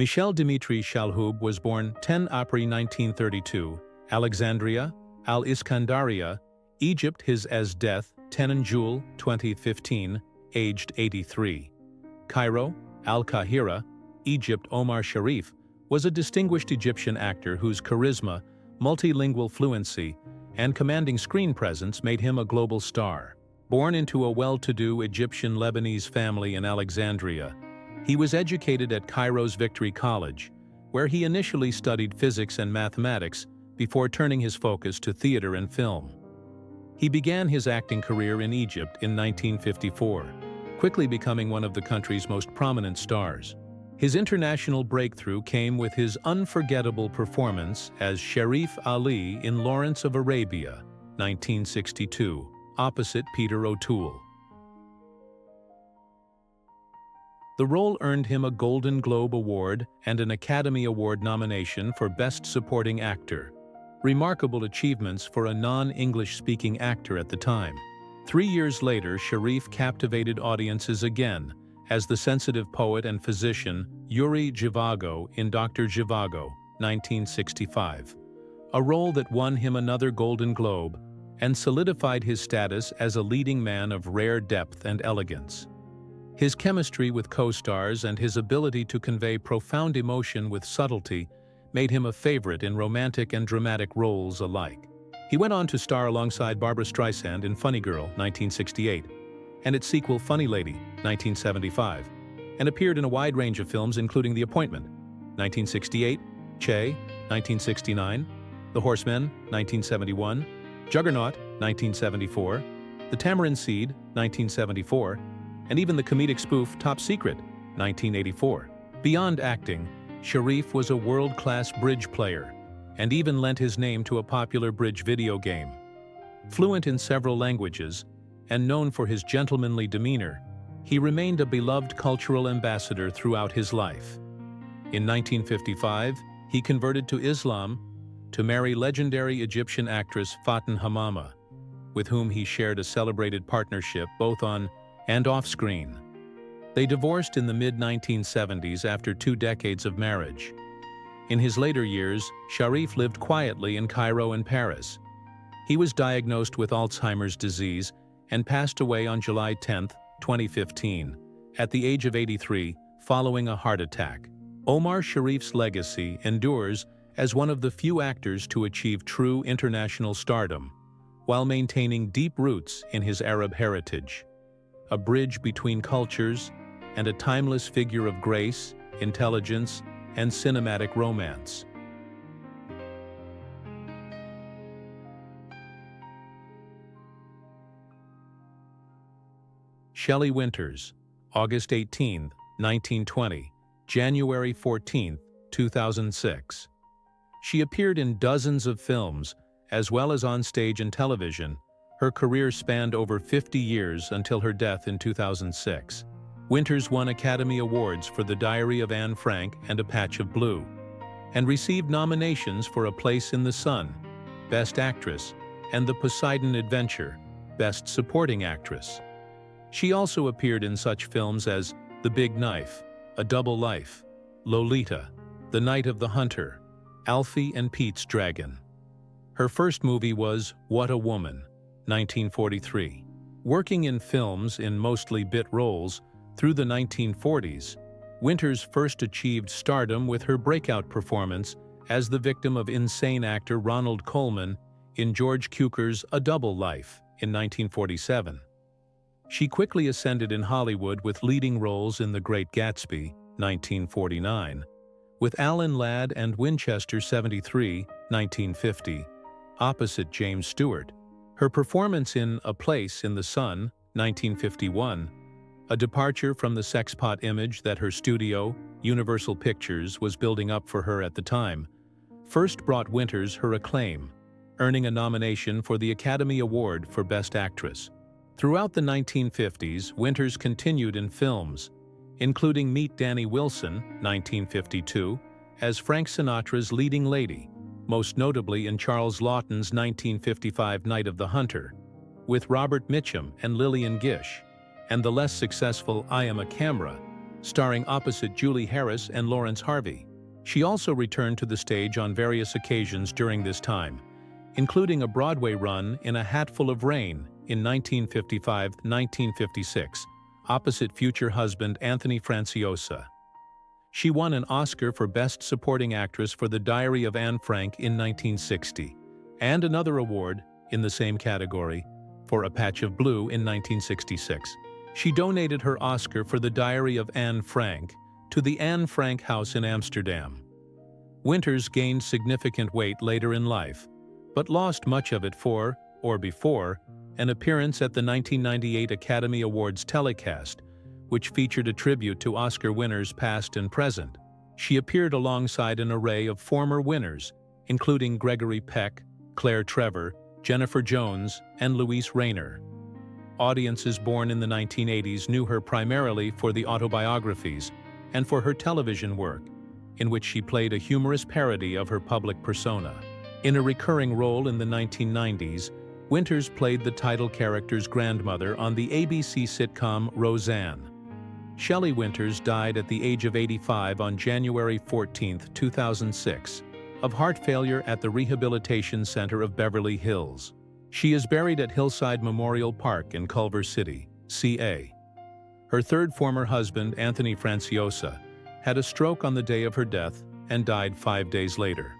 Michel Dimitri Chalhoub was born 10 April 1932, Alexandria, Al-Iskandaria, Egypt. His death 10 June 2015, aged 83. Cairo, Al-Qahira, Egypt. Omar Sharif was a distinguished Egyptian actor whose charisma, multilingual fluency, and commanding screen presence made him a global star. Born into a well-to-do Egyptian-Lebanese family in Alexandria, he was educated at Cairo's Victory College, where he initially studied physics and mathematics before turning his focus to theater and film. He began his acting career in Egypt in 1954, quickly becoming one of the country's most prominent stars. His international breakthrough came with his unforgettable performance as Sharif Ali in Lawrence of Arabia, 1962, opposite Peter O'Toole. The role earned him a Golden Globe Award and an Academy Award nomination for Best Supporting Actor. Remarkable achievements for a non-English-speaking actor at the time. 3 years later, Sharif captivated audiences again as the sensitive poet and physician Yuri Zhivago in Dr. Zhivago, 1965, a role that won him another Golden Globe and solidified his status as a leading man of rare depth and elegance. His chemistry with co-stars and his ability to convey profound emotion with subtlety made him a favorite in romantic and dramatic roles alike. He went on to star alongside Barbra Streisand in Funny Girl, 1968, and its sequel Funny Lady, 1975, and appeared in a wide range of films including The Appointment, 1968, Che, 1969, The Horsemen, 1971, Juggernaut, 1974, The Tamarind Seed, 1974, and even the comedic spoof Top Secret, 1984. Beyond acting, Sharif was a world-class bridge player, and even lent his name to a popular bridge video game. Fluent in several languages, and known for his gentlemanly demeanor, he remained a beloved cultural ambassador throughout his life. In 1955, he converted to Islam to marry legendary Egyptian actress Faten Hamama, with whom he shared a celebrated partnership both on and off-screen. They divorced in the mid-1970s after 2 decades of marriage. In his later years, Sharif lived quietly in Cairo and Paris. He was diagnosed with Alzheimer's disease and passed away on July 10, 2015, at the age of 83, following a heart attack. Omar Sharif's legacy endures as one of the few actors to achieve true international stardom, while maintaining deep roots in his Arab heritage. A bridge between cultures and a timeless figure of grace, intelligence, and cinematic romance. Shelley Winters, August 18, 1920, January 14, 2006. She appeared in dozens of films, as well as on stage and television. Her career spanned over 50 years until her death in 2006. Winters won Academy Awards for The Diary of Anne Frank and A Patch of Blue, and received nominations for A Place in the Sun, Best Actress, and The Poseidon Adventure, Best Supporting Actress. She also appeared in such films as The Big Knife, A Double Life, Lolita, The Night of the Hunter, Alfie and Pete's Dragon. Her first movie was What a Woman, 1943. Working in films in mostly bit roles through the 1940s, Winters first achieved stardom with her breakout performance as the victim of insane actor Ronald Colman in George Cukor's A Double Life in 1947. She quickly ascended in Hollywood with leading roles in The Great Gatsby, 1949, with Alan Ladd and Winchester 73, 1950, opposite James Stewart. Her performance in A Place in the Sun, 1951, a departure from the sexpot image that her studio, Universal Pictures, was building up for her at the time, first brought Winters her acclaim, earning a nomination for the Academy Award for Best Actress. Throughout the 1950s, Winters continued in films, including Meet Danny Wilson, 1952, as Frank Sinatra's leading lady, most notably in Charles Laughton's 1955 Night of the Hunter, with Robert Mitchum and Lillian Gish, and the less successful I Am a Camera, starring opposite Julie Harris and Lawrence Harvey. She also returned to the stage on various occasions during this time, including a Broadway run in A Hatful of Rain in 1955-1956, opposite future husband Anthony Franciosa. She won an Oscar for Best Supporting Actress for The Diary of Anne Frank in 1960, and another award, in the same category, for A Patch of Blue in 1966. She donated her Oscar for The Diary of Anne Frank to the Anne Frank House in Amsterdam. Winters gained significant weight later in life, but lost much of it for, or before, an appearance at the 1998 Academy Awards telecast, which featured a tribute to Oscar winners past and present. She appeared alongside an array of former winners, including Gregory Peck, Claire Trevor, Jennifer Jones, and Louise Rayner. Audiences born in the 1980s knew her primarily for the autobiographies and for her television work, in which she played a humorous parody of her public persona. In a recurring role in the 1990s, Winters played the title character's grandmother on the ABC sitcom Roseanne. Shelley Winters died at the age of 85 on January 14, 2006, of heart failure at the Rehabilitation Center of Beverly Hills. She is buried at Hillside Memorial Park in Culver City, CA. Her third former husband, Anthony Franciosa, had a stroke on the day of her death and died 5 days later.